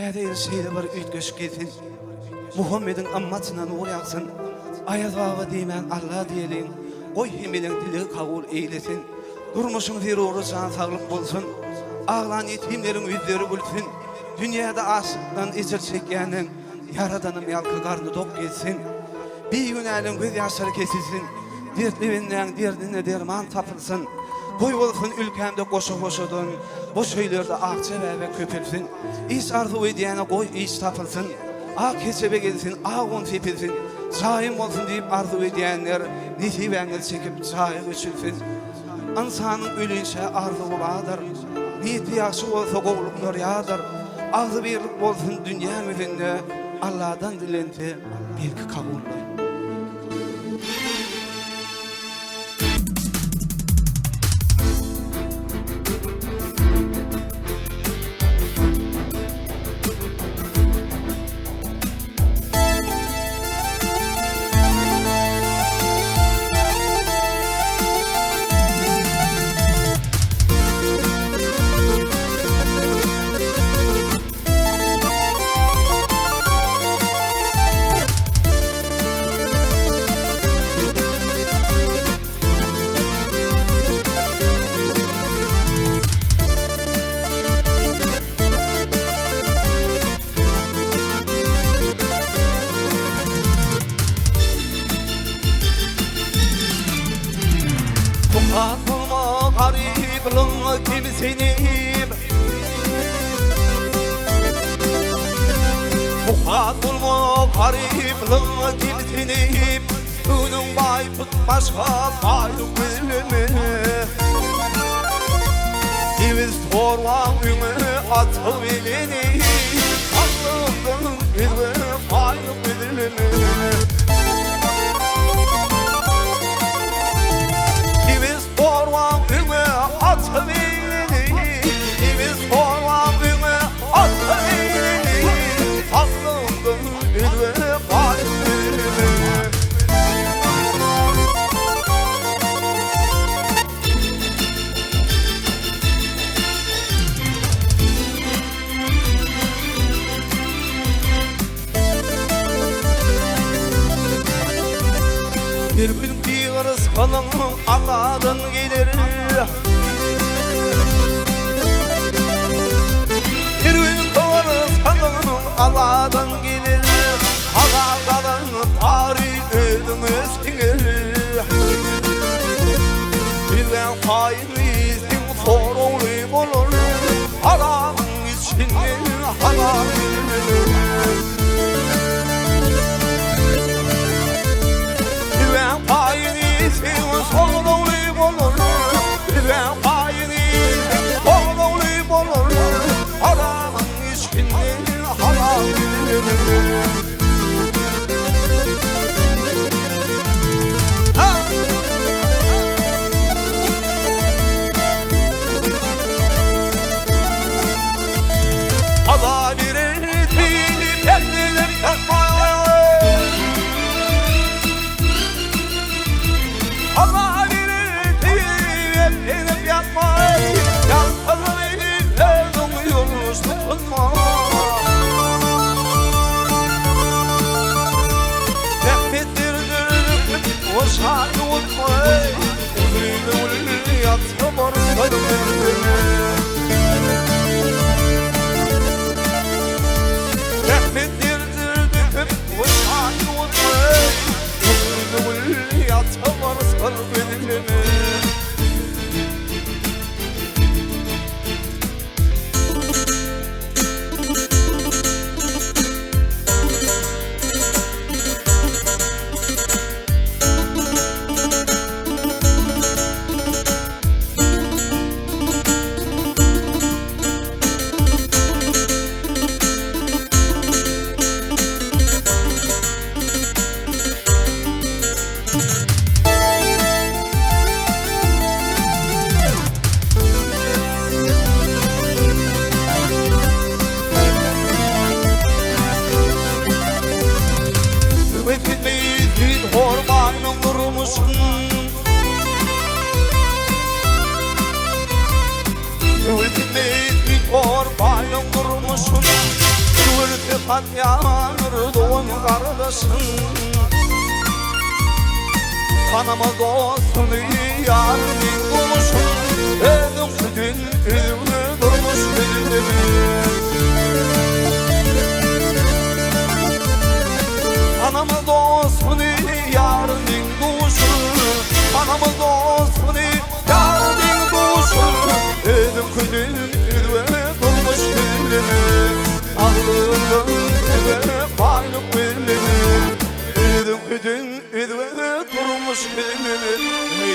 Käde şeyde bir ütgöş gitsin. Muhammed'in ammatına nur yaksın. Ayaz bağı diýmän Allah diýelin. Goý hemeden dili kabul eylesin. Durmuşun zeruri can saglyk bolsun. Ağlan yetimlerin yüzleri gülsün. Dünyada aşıkdan ecir çekýäniň Yaradanım ýalky garny dok gelsin. Bir gün elin göz ýaşary kesilsin. Dertlibinden derdine derman tapılsın. Boy bolsun ülkemde koşa-koşadan. Bu şöýlerde akça we köpelsin. İş arzu edýäne goý iş tapılsın. Ak keçebe gelsin, ağın tepilsin. Çayım olsun deyip arzu edýänler nesibeňe çekip çayı içilsin. İnsanın ölünçe arzu boladır. Niyeti ýaşy bolsa gowluklar ýadyr. Agzy birlik bolsun dünýä üzerinde. Allah'dan dilenti belki kabullar. Atılma gariblik kimsenim. Atılma gariblik kimsenim. Önün bay tutmaşa baylık bilimi. Diviz torvan ünü atıl bilini. Aklımdan bilme baylık bilimi. Orman büyüme atı beynini. Dimiz orman büyüme atı beynini. Aklımdan bilme kalbimi. Bir gün bir rızkının Allah'dan gelir. Bir gün bir rızkının Allah'dan gelir. Allah'dan tarih ödümüz gelir. Bizden hainizin sorumlu olur. Haramın içinden haram gelir. Ben payinizin sorumlu olur. Ben payinizin sorumlu olur. Haramın içinden haram gelir. Allah bir ettiğini şefkat yanır doğum kardeşim. Kanama dostunu yarın bulmuşum. Edim sütün ilmi durmuş bilimi. Kanama dostunu yarın bulmuşum. Kanama dostunu yarın bulmuşum. Edim sütün ilmi durmuş bilimi. Ağlığımın eve baylık bilimi. Edim sütün ilmi durmuş bilimi.